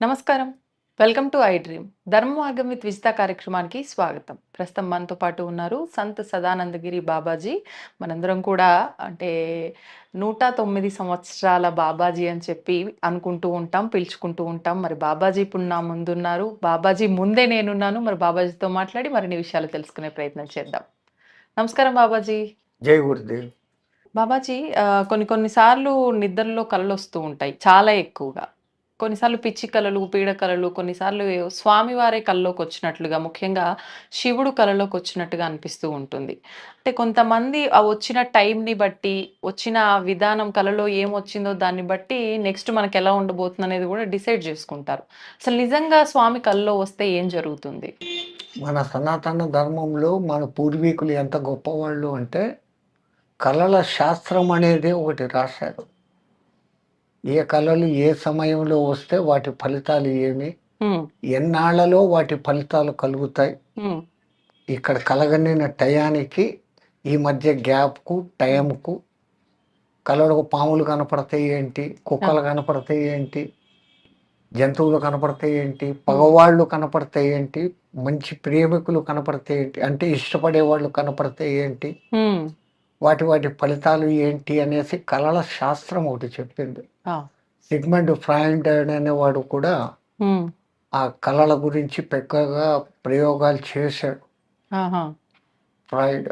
నమస్కారం. Welcome to I dream. ధర్మ మార్గం విత్ విజిత కార్యక్రమానికి స్వాగతం. ప్రస్తుతం మనతో పాటు ఉన్నారు సంత్ సదానందగిరి బాబాజీ. మనందరం కూడా అంటే 109 సంవత్సరాల బాబాజీ అని చెప్పి అనుకుంటూ ఉంటాం, పిలుచుకుంటూ ఉంటాం. మరి బాబాజీ ఇప్పుడు నా ముందున్నారు. బాబాజీ ముందే నేనున్నాను. మరి బాబాజీతో మాట్లాడి మరిన్ని విషయాలు తెలుసుకునే ప్రయత్నం చేద్దాం. నమస్కారం బాబాజీ. జై గురుదేవ్. బాబాజీ కొన్ని కొన్ని సార్లు నిద్రలో కలలొస్తూ ఉంటాయి. చాలా ఎక్కువగా. కొన్నిసార్లు పిచ్చి కలలు, పీడ కలలు, కొన్నిసార్లు స్వామివారే కల్లోకొచ్చినట్లుగా, ముఖ్యంగా శివుడు కలలోకొచ్చినట్టుగా అనిపిస్తూ ఉంటుంది. అంటే కొంతమంది ఆ వచ్చిన టైంని బట్టి, వచ్చిన విధానం కలలో ఏమొచ్చిందో దాన్ని బట్టి నెక్స్ట్ మనకెలా ఉండబోతుందనేది గూడా డిసైడ్ జేసుకుంటారు. అసలు నిజంగా స్వామి కలలో వస్తే ఏం జరుగుతుంది? మన సనాతన ధర్మంలో మన పూర్వీకులు ఎంత గొప్పవాళ్ళు అంటే, కళల శాస్త్రం అనేది ఒకటి రాశారు. ఏ కళలు ఏ సమయంలో వస్తే వాటి ఫలితాలు ఏమి, ఎన్నాళ్లలో వాటి ఫలితాలు కలుగుతాయి, ఇక్కడ కలగనిన టయానికి ఈ మధ్య గ్యాప్కు టైంకు కళలకు పాములు కనపడతాయి ఏంటి, కుక్కలు కనపడతాయి ఏంటి, జంతువులు కనపడతాయి ఏంటి, పగవాళ్ళు కనపడతాయి ఏంటి, మంచి ప్రేమికులు కనపడతాయి ఏంటి, అంటే ఇష్టపడే వాళ్ళు కనపడతాయి ఏంటి, వాటి వాటి ఫలితాలు ఏంటి అనేసి కళల శాస్త్రం ఒకటి చెప్పింది. సిగ్మండ్ ఫ్రాయిడ్ అనేవాడు కూడా ఆ కళల గురించి పెద్దగా ప్రయోగాలు చేశాడు. ఫ్రాయిడ్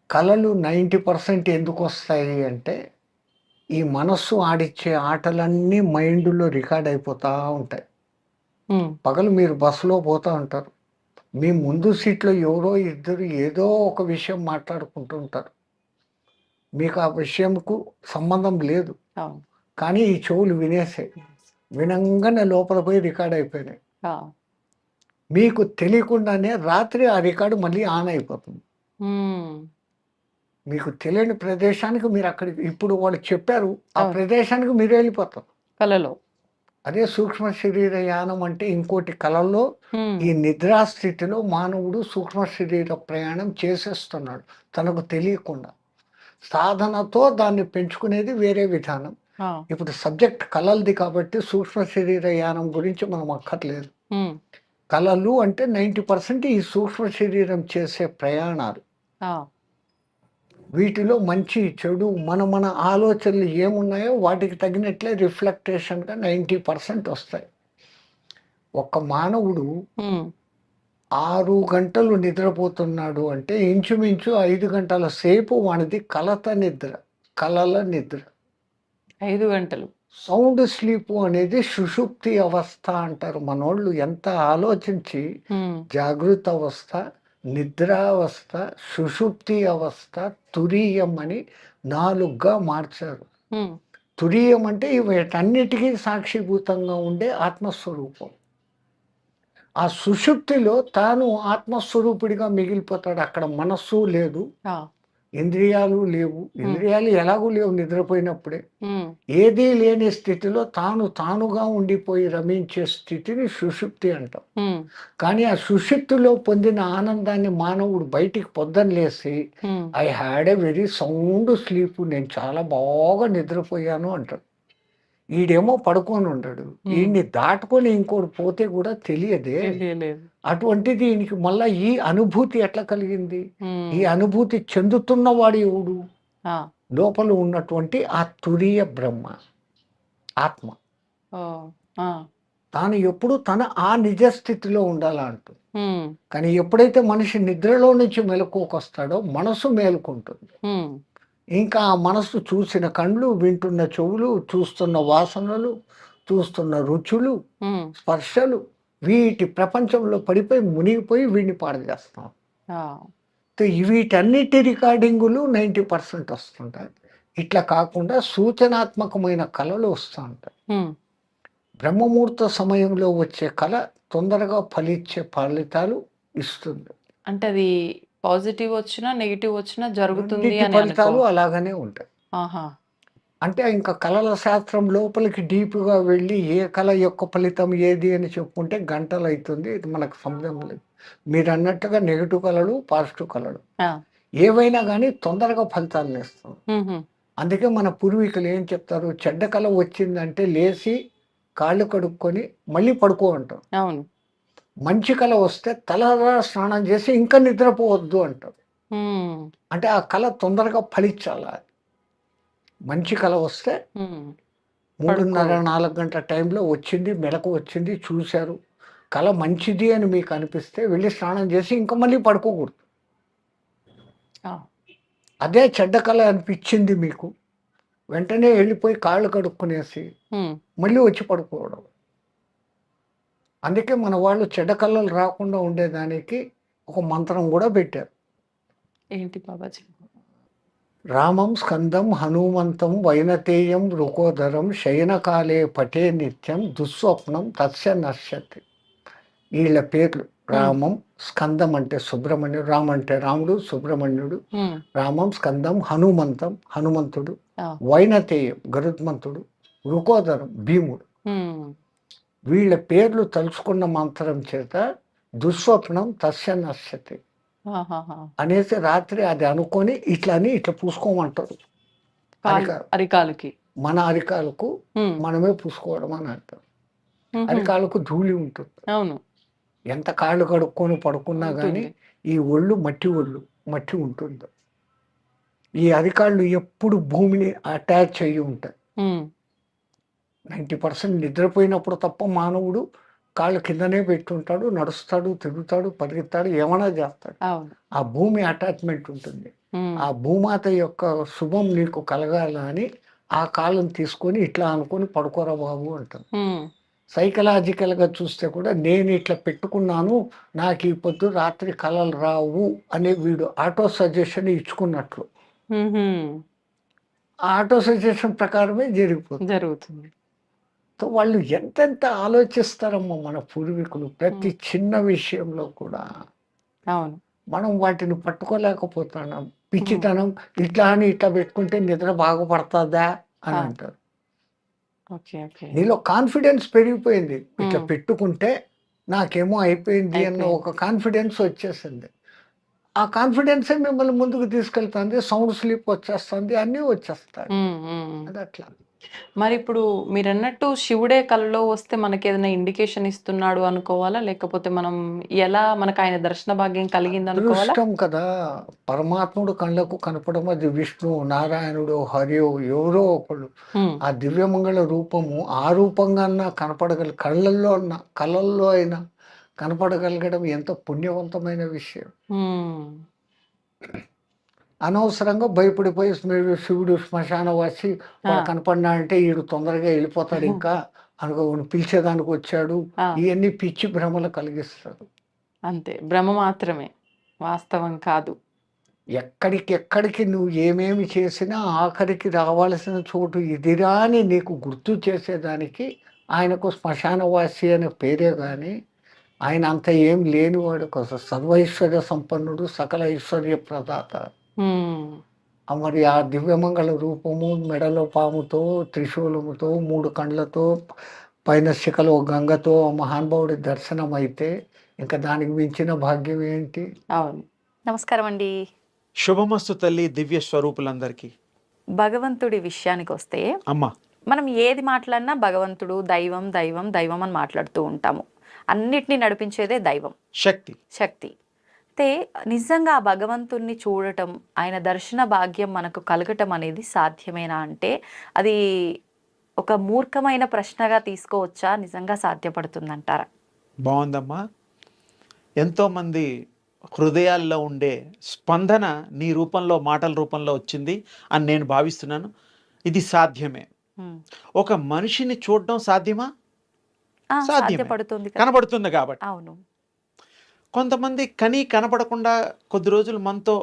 కళలు 90% ఎందుకు వస్తాయి అంటే, ఈ మనస్సు ఆడిచ్చే ఆటలన్నీ మైండ్లో రికార్డ్ అయిపోతూ ఉంటాయి. పగలు మీరు బస్సులో పోతూ ఉంటారు, మీ ముందు సీట్లో ఎవరో ఇద్దరు ఏదో ఒక విషయం మాట్లాడుకుంటూ ఉంటారు. మీకు ఆ విషయంకు సంబంధం లేదు, కానీ ఈ చెవులు వినేసాయి. వినంగానే లోపల పోయి రికార్డ్ అయిపోయినాయి. మీకు తెలియకుండానే రాత్రి ఆ రికార్డు మళ్ళీ ఆన్ అయిపోతుంది. మీకు తెలియని ప్రదేశానికి మీరు అక్కడికి, ఇప్పుడు వాళ్ళు చెప్పారు ఆ ప్రదేశానికి మీరు వెళ్ళిపోతారు కలలో. అదే సూక్ష్మ శరీర యానం అంటే ఇంకోటి. కళల్లో ఈ నిద్రాస్థితిలో మానవుడు సూక్ష్మ శరీర ప్రయాణం చేసేస్తున్నాడు తనకు తెలియకుండా. సాధనతో దాన్ని పెంచుకునేది వేరే విధానం. ఇప్పుడు సబ్జెక్ట్ కళలది కాబట్టి సూక్ష్మ శరీర యానం గురించి మనం అక్కర్లేదు. కళలు అంటే 90% ఈ సూక్ష్మ శరీరం చేసే ప్రయాణాలు. వీటిలో మంచి చెడు మన ఆలోచనలు ఏమున్నాయో వాటికి తగినట్లే రిఫ్లెక్టేషన్గా 90% వస్తాయి. ఒక మానవుడు 6 గంటలు నిద్రపోతున్నాడు అంటే ఇంచుమించు 5 గంటల సేపు వాడిది కలత నిద్ర, కలల నిద్ర. 5 గంటలు సౌండ్ స్లీప్ అనేది సుషుప్తి అవస్థ అంటారు మనోళ్ళు. ఎంత ఆలోచించి జాగృత అవస్థ, నిద్రావస్థ, సుషుప్తి అవస్థ, తురీయం అని 4గా మార్చారు. తురీయం అంటే వీటన్నిటికీ సాక్షిభూతంగా ఉండే ఆత్మస్వరూపం. ఆ సుషుప్తిలో తాను ఆత్మస్వరూపుడిగా మిగిలిపోతాడు. అక్కడ మనస్సు లేదు, ఇంద్రియాలు లేవు. ఇంద్రియాలు ఎలాగూ లేవు నిద్రపోయినప్పుడే. ఏదీ లేని స్థితిలో తానుగా ఉండిపోయి రమించే స్థితిని సుషుప్తి అంటాం. కానీ ఆ సుషుప్తిలో పొందిన ఆనందాన్ని మానవుడు బయటికి పొద్దున లేసి I had a very sound sleep, నేను చాలా బాగా నిద్రపోయాను అంటాడు. ఈడేమో పడుకొని ఉండడు, ఈయన్ని దాటుకొని ఇంకోటి పోతే కూడా తెలియదే. అటువంటిది ఈయనకి మళ్ళా ఈ అనుభూతి ఎట్లా కలిగింది? ఈ అనుభూతి చెందుతున్నవాడు ఎవడు? లోపల ఉన్నటువంటి ఆ తురీయ బ్రహ్మ ఆత్మ. తాను ఎప్పుడు ఆ నిజస్థితిలో ఉండాలంటూ. కానీ ఎప్పుడైతే మనిషి నిద్రలో నుంచి మెలకువకొస్తాడో మనసు మేలుకుంటుంది. ఇంకా ఆ మనసు చూసిన కళ్ళు, వింటున్న చెవులు, చూస్తున్న వాసనలు, చూస్తున్న రుచులు, స్పర్శలు, వీటి ప్రపంచంలో పడిపోయి మునిగిపోయి వీడిని పాడు చేస్తాం. వీటన్నిటి రికార్డింగులు 90% వస్తుంటాయి. ఇట్లా కాకుండా సూచనాత్మకమైన కళలు వస్తూ ఉంటాయి. బ్రహ్మముహూర్త సమయంలో వచ్చే కళ తొందరగా ఫలించే ఫలితాలు ఇస్తుంది. అంటే అది పాజిటివ్ వచ్చినా నెగిటివ్ వచ్చినా జరుగుతుంది అని ఫలితాలు అలాగనే ఉంటాయి. అంటే ఇంకా కళల శాస్త్రం లోపలికి డీప్గా వెళ్ళి ఏ కళ యొక్క ఫలితం ఏది అని చెప్పుకుంటే గంటలు అవుతుంది. ఇది మనకు సంబంధం లేదు. మీరు అన్నట్టుగా నెగిటివ్ కళలు, పాజిటివ్ కళలు ఆ! ఏవైనా కానీ తొందరగా ఫలితాలను ఇస్తుంది. హుహు. అందుకే మన పూర్వీకులు ఏం చెప్తారు, చెడ్డ కళ వచ్చిందంటే లేచి కాళ్ళు కడుక్కొని మళ్ళీ పడుకో అంటారు. అవును. మంచి కళ వస్తే తలరా స్నానం చేసి ఇంకా నిద్రపోవద్దు అంటారు. హ్మ్. అంటే ఆ కళ తొందరగా ఫలించాలి. మంచి కళ వస్తే హ్మ్. 3:30, పడుకోవద్దు. 4 గంటల టైంలో వచ్చింది, మెలకు వచ్చింది, చూశారు. కళ మంచిది అని మీకు అనిపిస్తే వెళ్లి స్నానం చేసి ఇంకా మళ్ళీ పడుకోకూడదు. ఆ! అదే చెడ్డ కళ అనిపించింది మీకు, వెంటనే వెళ్ళిపోయి కాళ్ళు కడుక్కునేసి హ్మ్. మళ్ళీ వచ్చి పడుకోవడం. అందుకే మన వాళ్ళు చెడ్డ కళలు రాకుండా ఉండేదానికి ఒక మంత్రం కూడా పెట్టారు. ఏంటి బాబాజీ? రామం స్కందం హనుమంతం వైనతేయం వృకోదరం శయనకాలే పటే నిత్యం దుస్వప్నం తస్య నశ్యతి. వీళ్ళ పేర్లు హ్మ్. రామం, స్కందం అంటే సుబ్రహ్మణ్యుడు, రామ్ అంటే రాముడు, సుబ్రహ్మణ్యుడు, హ్మ్. రామం, స్కందం, హనుమంతం హనుమంతుడు, ఆ! వైనతేయం గరుత్మంతుడు, వృకోదరం భీముడు. హ్మ్. వీళ్ళ పేర్లు తలుచుకున్న మంత్రం చేత దుస్వప్నం తస్య నశ్యతి ఆహాహా! అనేసి రాత్రి అది అనుకొని ఇట్లా అని ఇట్లా పూసుకోమంటారు. అరికాలుకి. మన అరికాలకు హ్మ్. మనమే పూసుకోవడం అని అంటారు. హుహు. అరికాలకు ధూళి ఉంటుంది. అవును. ఎంత కాళ్ళు కడుక్కొని పడుకున్నా కానీ ఉంటుంది. ఈ ఒళ్ళు మట్టి ఉంటుంది. ఈ అరికాళ్ళు ఎప్పుడు భూమిని అటాచ్ అయ్యి ఉంటాయి. హ్మ్. 90% నిద్రపోయినప్పుడు తప్ప మానవుడు కాళ్ళు కిందనే పెట్టుంటాడు, నడుస్తాడు, తిరుగుతాడు, పరిగెత్తాడు, ఏమైనా చేస్తాడు. అవును. ఆ భూమి అటాచ్మెంట్ ఉంటుంది. హ్మ్. ఆ భూమాత యొక్క శుభం నీకు కలగాలని ఆ కాళ్ళను తీసుకొని ఇట్లా అనుకొని పడుకోరా బాబు అంటాను. హ్మ్. సైకలాజికల్‌గా చూస్తే కూడా నేను ఇట్లా పెట్టుకున్నాను, నాకు ఈ పొద్దు రాత్రి కలలు రావు అని వీడు ఆటో సజెషన్ ఇచ్చుకున్నట్లు. హుహు. ఆ ఆటో సజెషన్ ప్రకారమే జరిగిపోతుంది. జరుగుతుంది. సో, వాళ్ళు ఎంతెంత ఆలోచిస్తారమ్మా మన పూర్వీకులు ప్రతి హ్మ్. చిన్న విషయంలో కూడా. అవును. మనం వాటిని పట్టుకోలేకపోతున్నాం. హ్మ్. పిచ్చితనం ఇట్లా అని ఇట్లా పెట్టుకుంటే నిద్ర బాగుపడతదా అని ఆ! అంటారు. ఓకే. ఓకే. నీలో కాన్ఫిడెన్స్ పెరిగిపోయింది. ఇట్లా హ్మ్. పెట్టుకుంటే నాకేమో అయిపోయింది అన్న అయిపోయింది. ఒక కాన్ఫిడెన్స్ వచ్చేసింది. ఆ కాన్ఫిడెన్సే మిమ్మల్ని ముందుకు తీసుకెళ్తుంది. సౌండ్ స్లీప్ వచ్చేస్తుంది. అన్నీ వచ్చేస్తాయి. హ్మ్. హ్మ్. అదట్లా. మరిప్పుడు మీరన్నట్టు శివుడే కలలో వస్తే మనకేదైనా ఇండికేషన్ ఇస్తున్నాడు అనుకోవాలా? లేకపోతే మనం ఎలా మనకాయన దర్శన భాగ్యం కలిగిందనుకోవాలా? అదృష్టం కదా! పరమాత్ముడు కళ్ళకు కనపడము అది విష్ణువు, నారాయణుడో, హరియో ఎవరో ఒకళ్ళు. హ్మ్. ఆ దివ్యమంగళ రూపము ఆ రూపంగా అన్నా కళల్లో అయినా కనపడగలగడం ఎంత పుణ్యవంతమైన విషయం. హ్మ్. అనవసరంగా భయపడిపోయి మీరు శివుడు శ్మశానవాసి ఆ! వాడు కనపడినాడంటే ఈడు తొందరగా వెళ్ళిపోతాడు ఇంకా అనుకోని పిలిచేదానికొచ్చాడు. ఆ! ఇయన్నీ పిచ్చి భ్రమలు కలిగిస్తారు. అంతే. భ్రమ మాత్రమే. వాస్తవం కాదు. ఎక్కడికెక్కడికి నువ్వు ఏమేమి చేసినా ఆఖరికి రావాల్సిన చోటు ఇదిరా అని నీకు గుర్తు చేసేదానికి ఆయనకు శ్మశానవాసి అనే పేరే గాని, ఆయన అంత ఏం లేనివాడు కాదు. సర్వైశ్వర్య సంపన్నుడు, సకల ఐశ్వర్య ప్రదాత. హ్మ్. మరి ఆ దివ్యమంగళ రూపము మెడలో పాముతో, త్రిశూలముతో, 3 కండ్లతో, పైన శిఖలో గంగతో ఆ మహానుభావుడి దర్శనమైతే ఇంక దానికి మించిన భాగ్యం ఏంటి? అవును. నమస్కారం అండి. శుభమస్తు తల్లి దివ్య స్వరూపులందరికీ. భగవంతుడి విషయానికొస్తే, అమ్మ మనం ఏది మాట్లాడినా భగవంతుడు, దైవం, దైవం, దైవం అని మాట్లాడుతూ ఉంటాము. అన్నిటిని నడిపించేదే దైవం, శక్తి. శక్తి. అయితే నిజంగా ఆ భగవంతుడిని చూడటం, ఆయన దర్శన భాగ్యం మనకు కలగటం అనేది సాధ్యమేనా అంటే, అది ఒక మూర్ఖమైన ప్రశ్నగా తీసుకోవచ్చా? నిజంగా సాధ్యపడుతుందంటారా? బాగుందమ్మా. ఎంతోమంది హృదయాల్లో ఉండే స్పందన నీ రూపంలో, మాటల రూపంలో వచ్చింది అని నేను భావిస్తున్నాను. ఇది సాధ్యమే. హ్మ్. ఒక మనిషిని చూడడం సాధ్యమా? సాధ్యమే. సాధ్యపడుతుంది కదా. కనబడుతుంది కాబట్టి. అవును. కొంతమంది కనపడకుండా కొద్ది రోజులు మనతో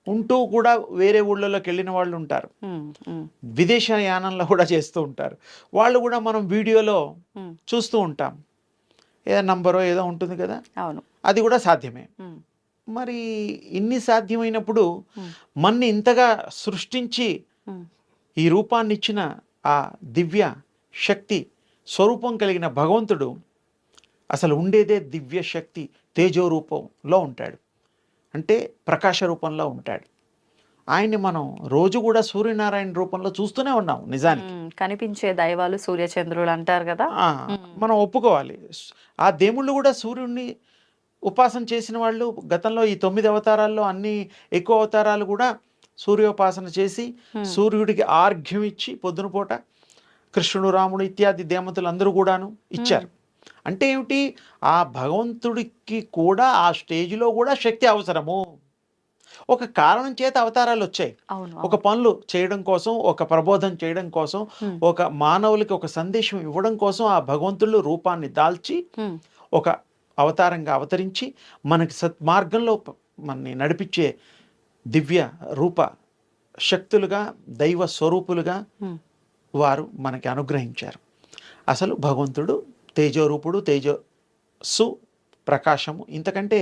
ఉంటూ కూడా వేరే ఊళ్ళలోకి వెళ్ళిన వాళ్ళు ఉంటారు. హ్మ్. హ్మ్. విదేశ యానంలో కూడా చేస్తూ ఉంటారు. వాళ్ళు కూడా మనం వీడియోలో హ్మ్. చూస్తూ ఉంటాం. ఏదో నంబరో ఏదో ఉంటుంది కదా, అవును. అది కూడా సాధ్యమే. హ్మ్. మరి ఇన్ని సాధ్యమైనప్పుడు హ్మ్. మన్ని ఇంతగా సృష్టించి హ్మ్. ఈ రూపాన్ని ఇచ్చిన ఆ దివ్య శక్తి స్వరూపం కలిగిన భగవంతుడు అసలు ఉండేదే దివ్య శక్తి తేజో రూపంలో ఉంటాడు, అంటే ప్రకాశ రూపంలో ఉంటాడు. ఆయన్ని మనం రోజు కూడా సూర్యనారాయణ రూపంలో చూస్తూనే ఉన్నాం నిజానికి. కనిపించే దైవాలు సూర్యచంద్రులు అంటారు కదా. మనం ఒప్పుకోవాలి. ఆ దేవుళ్ళు కూడా సూర్యుడిని ఉపాసన చేసిన వాళ్ళు గతంలో ఈ 9 అవతారాల్లో అన్ని ఎక్కువ అవతారాలు కూడా సూర్యోపాసన చేసి సూర్యుడికి ఆర్ఘ్యం ఇచ్చి పొద్దున పూట కృష్ణుడు, రాముడు ఇత్యాది దేవతలు అందరూ కూడాను ఇచ్చారు. అంటే ఏమిటి, ఆ భగవంతుడికి కూడా ఆ స్టేజ్లో కూడా శక్తి అవసరము. ఒక కారణం చేత అవతారాలు వచ్చాయి. ఒక పనులు చేయడం కోసం, ఒక ప్రబోధం చేయడం కోసం, ఒక మానవులకి ఒక సందేశం ఇవ్వడం కోసం ఆ భగవంతుడు రూపాన్ని దాల్చి ఒక అవతారంగా అవతరించి మనకి సత్మార్గంలో మనని నడిపించే దివ్య రూప శక్తులుగా, దైవ స్వరూపులుగా వారు మనకి అనుగ్రహించారు. అసలు భగవంతుడు తేజోరూపుడు, తేజస్సు, ప్రకాశము. ఇంతకంటే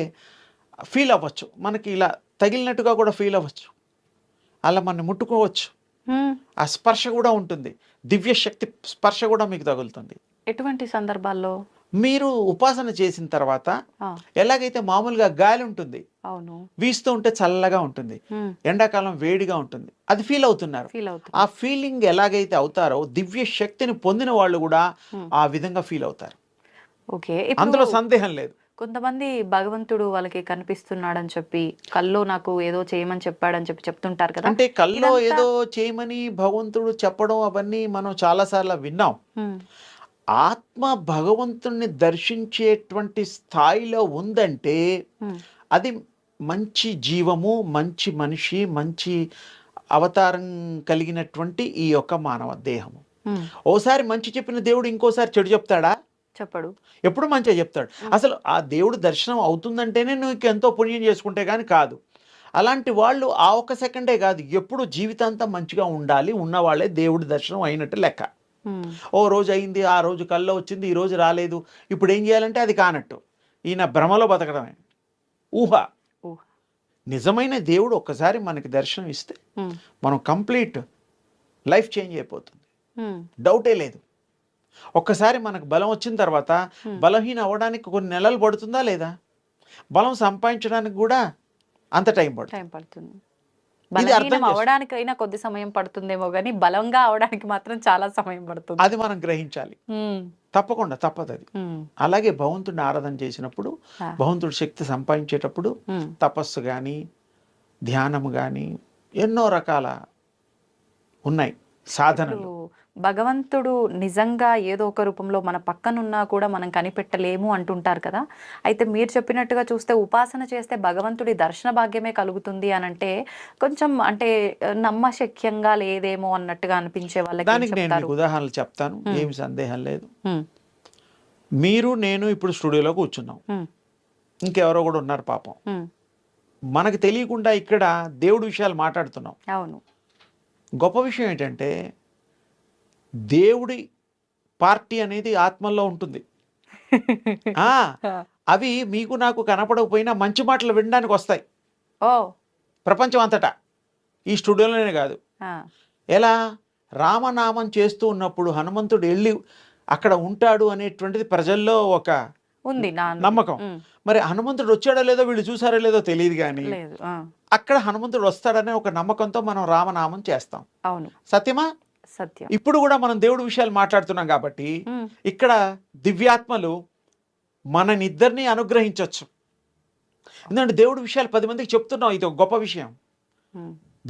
ఫీల్ అవ్వచ్చు, మనకి ఇలా తగిలినట్టుగా కూడా ఫీల్ అవ్వచ్చు, అలా మనం ముట్టుకోవచ్చు. ఆ స్పర్శ కూడా ఉంటుంది, దివ్య శక్తి స్పర్శ కూడా మీకు తగులుతుంది. ఎటువంటి సందర్భాల్లో? మీరు ఉపాసన చేసిన తర్వాత ఎలాగైతే మామూలుగా గాలి ఉంటుంది, వీస్తూ ఉంటే చల్లగా ఉంటుంది, ఎండాకాలం వేడిగా ఉంటుంది, అది ఫీల్ అవుతున్నారు. ఆ ఫీలింగ్ ఎలాగైతే అవుతారో దివ్య శక్తిని పొందిన వాళ్ళు కూడా ఆ విధంగా ఫీల్ అవుతారు. అందులో సందేహం లేదు. కొంతమంది భగవంతుడు వాళ్ళకి కనిపిస్తున్నాడని చెప్పి కల్లో నాకు ఏదో చేయమని చెప్పాడని చెప్పి చెప్తుంటారు కదా. అంటే కల్లో ఏదో చేయమని భగవంతుడు చెప్పడం అవన్నీ మనం చాలాసార్లు విన్నాం. ఆత్మ భగవంతుణ్ణి దర్శించేటువంటి స్థాయిలో ఉందంటే అది మంచి జీవము, మంచి మనిషి, మంచి అవతారం కలిగినటువంటి ఈ యొక్క మానవ దేహము. ఓసారి మంచి చెప్పిన దేవుడు ఇంకోసారి చెడు చెప్తాడా? చెప్పడు. ఎప్పుడు మంచిగా చెప్తాడు. అసలు ఆ దేవుడు దర్శనం అవుతుందంటేనే నువ్వు ఎంతో పుణ్యం చేసుకుంటే కానీ కాదు. అలాంటి వాళ్ళు ఆ ఒక్క సెకండే కాదు, ఎప్పుడు జీవితాంతం మంచిగా ఉండాలి, ఉన్నవాళ్ళే దేవుడి దర్శనం అయినట్టు లెక్క. ఓ రోజు అయింది, ఆ రోజు కల్లో వచ్చింది, ఈ రోజు రాలేదు, ఇప్పుడు ఏం చేయాలంటే అది కానట్టు. ఈయన భ్రమలో బతకడమే, ఊహ. నిజమైన దేవుడు ఒక్కసారి మనకి దర్శనం ఇస్తే మనం కంప్లీట్ లైఫ్ చేంజ్ అయిపోతుంది, డౌటే లేదు. ఒక్కసారి మనకు బలం వచ్చిన తర్వాత బలహీన అవ్వడానికి కొన్ని నెలలు పడుతుందా లేదా? బలం సంపాదించడానికి కూడా అంత టైం పడుతుంది. బలహీనం అవడానికైనా కొద్ది సమయం పడుతుందేమో కానీ బలంగా అవడానికి మాత్రం చాలా సమయం పడుతుంది. అది మనం గ్రహించాలి, తప్పకుండా తప్పదు అది. అలాగే భగవంతుడిని ఆరాధన చేసినప్పుడు, భగవంతుడి శక్తి సంపాదించేటప్పుడు తపస్సు కానీ, ధ్యానము కానీ ఎన్నో రకాల ఉన్నాయి సాధనలు. భగవంతుడు నిజంగా ఏదో ఒక రూపంలో మన పక్కనున్నా కూడా మనం కనిపెట్టలేము అంటుంటారు కదా. అయితే మీరు చెప్పినట్టుగా చూస్తే ఉపాసన చేస్తే భగవంతుడి దర్శన భాగ్యమే కలుగుతుంది అని అంటే కొంచెం అంటే నమ్మశక్యంగా లేదేమో అన్నట్టుగా అనిపించే వాళ్ళకి దానికి నేను మీకు ఉదాహరణలు చెప్తాను, ఏమి సందేహం లేదు. మీరు నేను ఇప్పుడు స్టూడియోలో కూర్చున్నాం, ఇంకెవరో కూడా ఉన్నారు పాపం, మనకు తెలియకుండా ఇక్కడ దేవుడి విషయాలు మాట్లాడుతున్నాం. అవును. గొప్ప విషయం ఏంటంటే దేవుడి పార్టీ అనేది ఆత్మల్లో ఉంటుంది. అవి మీకు నాకు కనపడకపోయినా మంచి మాటలు వినడానికి వస్తాయి ప్రపంచం అంతటా, ఈ స్టూడియోలోనే కాదు. ఎలా? రామనామం చేస్తూ ఉన్నప్పుడు హనుమంతుడు వెళ్ళి అక్కడ ఉంటాడు అనేటువంటిది ప్రజల్లో ఒక ఉంది నమ్మకం. మరి హనుమంతుడు వచ్చాడో లేదో వీళ్ళు చూసారో లేదో తెలియదు, కానీ అక్కడ హనుమంతుడు వస్తాడనే ఒక నమ్మకంతో మనం రామనామం చేస్తాం. అవును, సత్యమా? సత్యం. ఇప్పుడు కూడా మనం దేవుడి విషయాలు మాట్లాడుతున్నాం కాబట్టి ఇక్కడ దివ్యాత్మలు మననిద్దరిని అనుగ్రహించవచ్చు. ఎందుకంటే దేవుడి విషయాలు 10 మందికి చెప్తున్నాం, ఇది ఒక గొప్ప విషయం.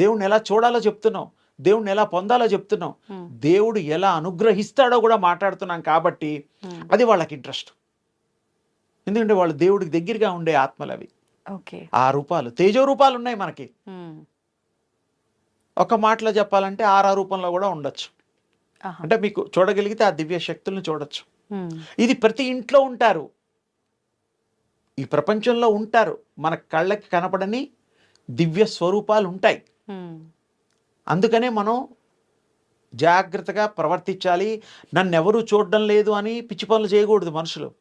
దేవుడిని ఎలా చూడాలో చెప్తున్నాం, దేవుడిని ఎలా పొందాలో చెప్తున్నాం, దేవుడు ఎలా అనుగ్రహిస్తాడో కూడా మాట్లాడుతున్నాం. కాబట్టి అది వాళ్ళకి ఇంట్రెస్ట్. ఎందుకంటే వాళ్ళు దేవుడికి దగ్గరగా ఉండే ఆత్మలు అవి. ఆ రూపాలు, తేజో రూపాలు ఉన్నాయి మనకి. ఒక మాటలో చెప్పాలంటే 6 రూపంలో కూడా ఉండొచ్చు. అంటే మీకు చూడగలిగితే ఆ దివ్య శక్తులను చూడొచ్చు. ఇది ప్రతి ఇంట్లో ఉంటారు, ఈ ప్రపంచంలో ఉంటారు. మన కళ్ళకి కనపడని దివ్య స్వరూపాలు ఉంటాయి. అందుకనే మనం జాగ్రత్తగా ప్రవర్తించాలి. నన్ను ఎవరు చూడడం లేదు అని పిచ్చి పనులు చేయకూడదు. మనుషులు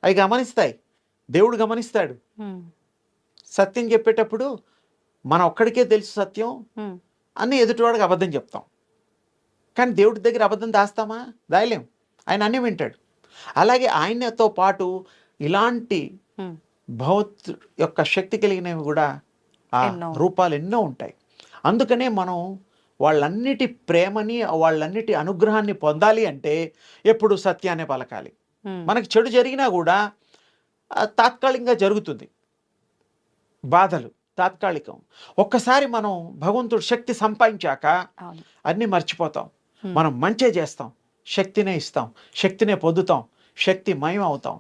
అవి గమనిస్తాయి, దేవుడు గమనిస్తాడు. సత్యం చెప్పేటప్పుడు మన ఒక్కడికే తెలుసు సత్యం అన్ని, ఎదుటివాడికి అబద్ధం చెప్తాం. కానీ దేవుడి దగ్గర అబద్ధం దాస్తామా? దాయలేం. ఆయన అన్నీ వింటాడు. అలాగే ఆయనతో పాటు ఇలాంటి భగవత్ యొక్క శక్తి కలిగినవి కూడా ఆ ఎన్నో. రూపాలు ఎన్నో ఉంటాయి. అందుకనే మనం వాళ్ళన్నిటి ప్రేమని, వాళ్ళన్నిటి అనుగ్రహాన్ని పొందాలి అంటే ఎప్పుడు సత్యాన్ని పలకాలి. మనకి చెడు జరిగినా కూడా తాత్కాలికంగా జరుగుతుంది, బాధలు తాత్కాలికం. ఒక్కసారి మనం భగవంతుడు శక్తి సంపాదించాక అవును. అన్నీ మర్చిపోతాం. మనం మంచే చేస్తాం, శక్తినే ఇస్తాం, శక్తినే పొందుతాం, శక్తిమయం అవుతాం.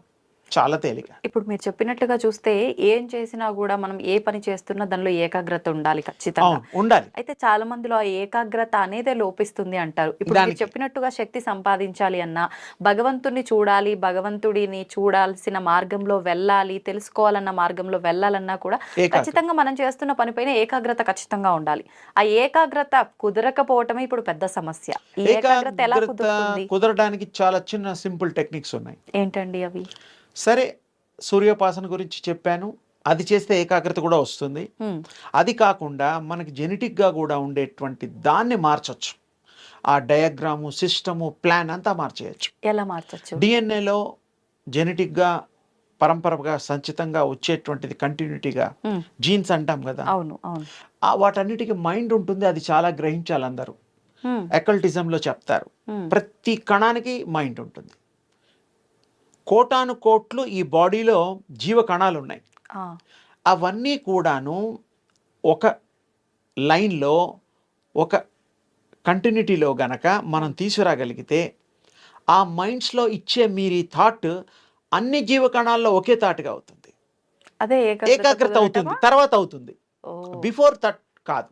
చాలా తేలిక. ఇప్పుడు మీరు చెప్పినట్లుగా చూస్తే ఏం చేసినా కూడా మనం ఏ పని చేస్తున్నా దానిలో ఏకాగ్రత ఉండాలి ఖచ్చితంగా. అవును, ఉండాలి. అయితే చాలా మందిలో ఆ ఏకాగ్రత అనేదే లోపిస్తుంది అంటారు. ఇప్పుడు మీరు దానికి చెప్పినట్టుగా శక్తి సంపాదించాలి అన్నా, భగవంతుడిని చూడాలి, భగవంతుడిని చూడాల్సిన మార్గంలో వెళ్ళాలి, తెలుసుకోవాలన్న మార్గంలో వెళ్ళాలన్నా కూడా ఏకాగ్రత. ఖచ్చితంగా మనం చేస్తున్న పనిపైన ఏకాగ్రత ఖచ్చితంగా ఉండాలి. ఆ ఏకాగ్రత కుదరకపోవటమే ఇప్పుడు పెద్ద సమస్య. ఈ ఏకాగ్రత ఎలా ఏకాగ్రత కుదురుతుంది? కుదరడానికి చాలా చిన్న సింపుల్ టెక్నిక్స్ ఉన్నాయి. ఏంటండి అవి? సరే, సూర్యోపాసన గురించి చెప్పాను, అది చేస్తే ఏకాగ్రత కూడా వస్తుంది. అది కాకుండా మనకి జెనెటిక్గా కూడా ఉండేటువంటి దాన్ని మార్చొచ్చు. ఆ డయాగ్రాము, సిస్టము, ప్లాన్ అంతా మార్చేయచ్చు. ఎలా మార్చొచ్చు? డిఎన్ఏలో జెనెటిక్గా పరంపరగా సంచితంగా వచ్చేటువంటిది కంటిన్యూటీగా జీన్స్ అంటాం కదా. అవును, అవును. వాటన్నిటికీ మైండ్ ఉంటుంది, అది చాలా గ్రహించాలి. అందరూ ఎకల్టిజంలో చెప్తారు, ప్రతి కణానికి మైండ్ ఉంటుంది. కోటాను కోట్లు ఈ బాడీలో జీవ కణాలు ఉన్నాయి. అవన్నీ కూడాను ఒక లైన్లో, ఒక కంటిన్యూటీలో గనక మనం తీసుకురాగలిగితే, ఆ మైండ్స్లో ఇచ్చే మీరు ఈ థాట్ అన్ని జీవ కణాల్లో ఒకే థాట్గా అవుతుంది. అదే ఏకాగ్రత అవుతుంది, తర్వాత అవుతుంది, బిఫోర్ థాట్ కాదు.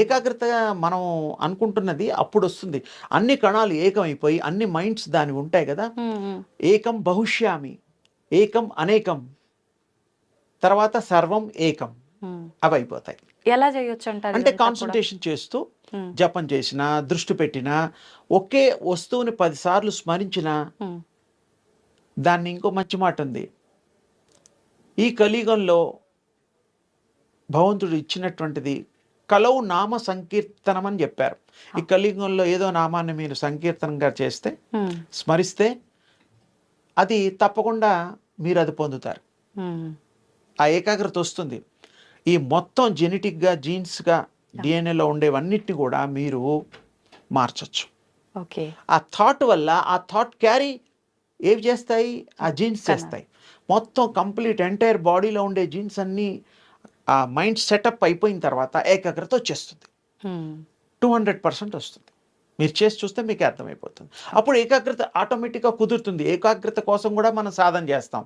ఏకాగ్రత మనం అనుకుంటున్నది అప్పుడు వస్తుంది. అన్ని కణాలు ఏకమైపోయి అన్ని మైండ్స్ దాని ఉంటాయి కదా. ఏకం బహుష్యామి, ఏకం అనేకం, తర్వాత సర్వం ఏకం, అవి అయిపోతాయి. ఎలా చేయొచ్చు అంటారు? అంటే కాన్సన్ట్రేషన్ చేస్తూ జపం చేసినా, దృష్టి పెట్టినా, ఒకే వస్తువుని 10 సార్లు స్మరించినా. దాన్ని ఇంకో మంచి మాట ఉంది, ఈ కలియుగంలో భగవంతుడు ఇచ్చినటువంటిది కలవు నామ సంకీర్తనం అని చెప్పారు. ఈ కలియుగంలో ఏదో నామాన్ని మీరు సంకీర్తనంగా చేస్తే, స్మరిస్తే, అది తప్పకుండా మీరు అది పొందుతారు. ఆ ఏకాగ్రత వస్తుంది. ఈ మొత్తం జెనెటిక్గా, జీన్స్గా, డిఎన్ఏలో ఉండేవన్నిటిని కూడా మీరు మార్చచ్చు. ఆ థాట్ వల్ల, ఆ థాట్ క్యారీ ఏవి చేస్తాయి? ఆ జీన్స్ చేస్తాయి. మొత్తం కంప్లీట్ ఎంటైర్ బాడీలో ఉండే జీన్స్ అన్నీ ఆ మైండ్ సెటప్ అయిపోయిన తర్వాత ఏకాగ్రత వచ్చేస్తుంది. 200% వస్తుంది. మీరు చేసి చూస్తే మీకు అర్థమైపోతుంది. అప్పుడు ఏకాగ్రత ఆటోమేటిక్గా కుదురుతుంది. ఏకాగ్రత కోసం కూడా మనం సాధన చేస్తాం.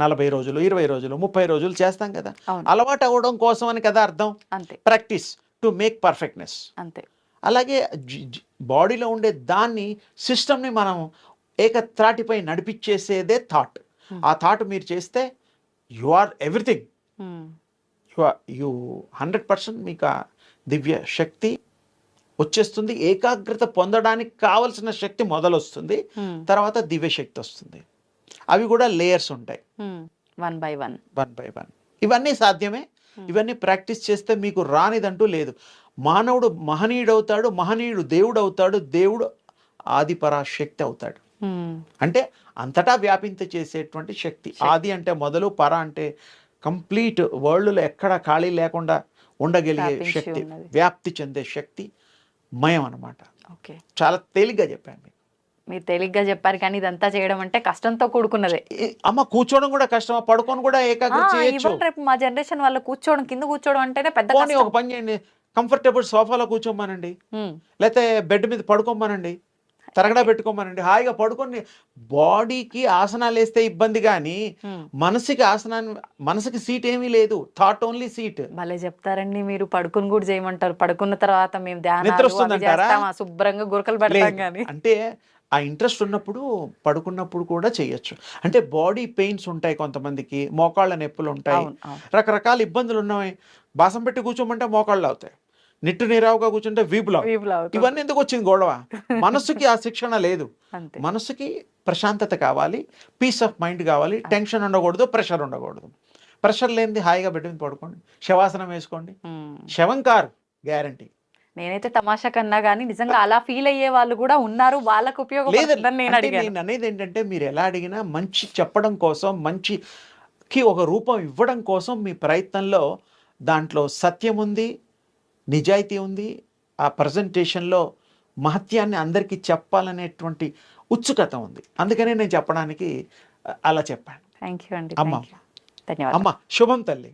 40 రోజులు, 20 రోజులు, 30 రోజులు చేస్తాం కదా. అలవాటు అవ్వడం కోసం అని కదా అర్థం. Practice to make perfectness. అంతే. అలాగే బాడీలో ఉండే దాన్ని, సిస్టమ్ని మనం ఏకత్రాటిపై నడిపించేసేదే థాట్. ఆ థాట్ మీరు చేస్తే యు ఆర్ ఎవ్రీథింగ్. యు 100% మీకు ఆ దివ్య శక్తి వచ్చేస్తుంది. ఏకాగ్రత పొందడానికి కావలసిన శక్తి మొదలొస్తుంది, తర్వాత దివ్య శక్తి వస్తుంది. అవి కూడా లేయర్స్ ఉంటాయి, 1 by 1. ఇవన్నీ సాధ్యమే. ఇవన్నీ ప్రాక్టీస్ చేస్తే మీకు రానిదంటూ లేదు. మానవుడు మహనీయుడు అవుతాడు, మహనీయుడు దేవుడు అవుతాడు, దేవుడు ఆదిపరాశక్తి అవుతాడు. అంటే అంతటా వ్యాపింత చేసేటువంటి శక్తి. ఆది అంటే మొదలు, పర అంటే కంప్లీట్ వరల్డ్లో ఎక్కడ ఖాళీ లేకుండా ఉండగలిగే శక్తి, వ్యాప్తి చెందే శక్తి మయం అన్నమాట. చాలా తేలిగ్గా చెప్పాను మీకు. మీరు తేలిగ్గా చెప్పారు, కానీ ఇదంతా చేయడం అంటే కష్టంతో కూడుకున్నదే. అమ్మ, కూర్చోవడం కూడా కష్టమా? పడుకొని కూడా ఏకాగ్రత చేయొచ్చు. రేపు మా జనరేషన్ వాళ్ళు కూర్చోవడం, కింద కూర్చోవడం అంటేనే పెద్ద కష్టం. ఒక పని చేయండి, కంఫర్టబుల్ సోఫాలో కూర్చోమనండి, లేకపోతే బెడ్ మీద పడుకోమనండి, తరగడా పెట్టుకోమనండి, హాయిగా పడుకొని. బాడీకి ఆసనాలు వేస్తే ఇబ్బంది, కానీ మనసుకి ఆసనాన్ని, మనసుకి సీట్ ఏమీ లేదు, థాట్ ఓన్లీ సీట్. భలే చెప్తారండి మీరు. పడుకుని కూడా చేయమంటారు, పడుకున్న తర్వాత మేము నిద్ర వస్తుందంటారా? శుభ్రంగా గురకలు పెడతాం. కానీ అంటే ఆ ఇంట్రెస్ట్ ఉన్నప్పుడు పడుకున్నప్పుడు కూడా చేయొచ్చు. అంటే బాడీ పెయిన్స్ ఉంటాయి కొంతమందికి, మోకాళ్ళ నొప్పులు ఉంటాయి, రకరకాల ఇబ్బందులు ఉన్నాయి. బాసం పెట్టి కూర్చోమంటే మోకాళ్ళు అవుతాయి, నిట్టు నీరావుగా కూర్చుంటే వీపులు. ఇవన్నీ ఎందుకు వచ్చింది గొడవ? మనసుకి ఆ శిక్షణ లేదు. మనసుకి ప్రశాంతత కావాలి, పీస్ ఆఫ్ మైండ్ కావాలి, టెన్షన్ ఉండకూడదు, ప్రెషర్ ఉండకూడదు. ప్రెషర్ లేనిది హాయిగా బెడ్ మీద పడుకోండి, శవాసనం వేసుకోండి, శవం కారు గ్యారంటీ. నేనైతే తమాషా కన్నా కానీ నిజంగా అలా ఫీల్ అయ్యే వాళ్ళు కూడా ఉన్నారు, వాళ్ళకు ఉపయోగపడుతుందని నేను అడిగాను. నేను అనేది ఏంటంటే, మీరు ఎలా అడిగినా మంచి చెప్పడం కోసం, మంచి కి ఒక రూపం ఇవ్వడం కోసం మీ ప్రయత్నంలో దాంట్లో సత్యం ఉంది, నిజాయితీ ఉంది, ఆ ప్రజెంటేషన్లో మహత్యాన్ని అందరికీ చెప్పాలనేటువంటి ఉత్సుకత ఉంది. అందుకనే నేను చెప్పడానికి అలా చెప్పాను. థ్యాంక్ యూ అండి. అమ్మ ధన్యవాదాలు. అమ్మ శుభం తల్లి.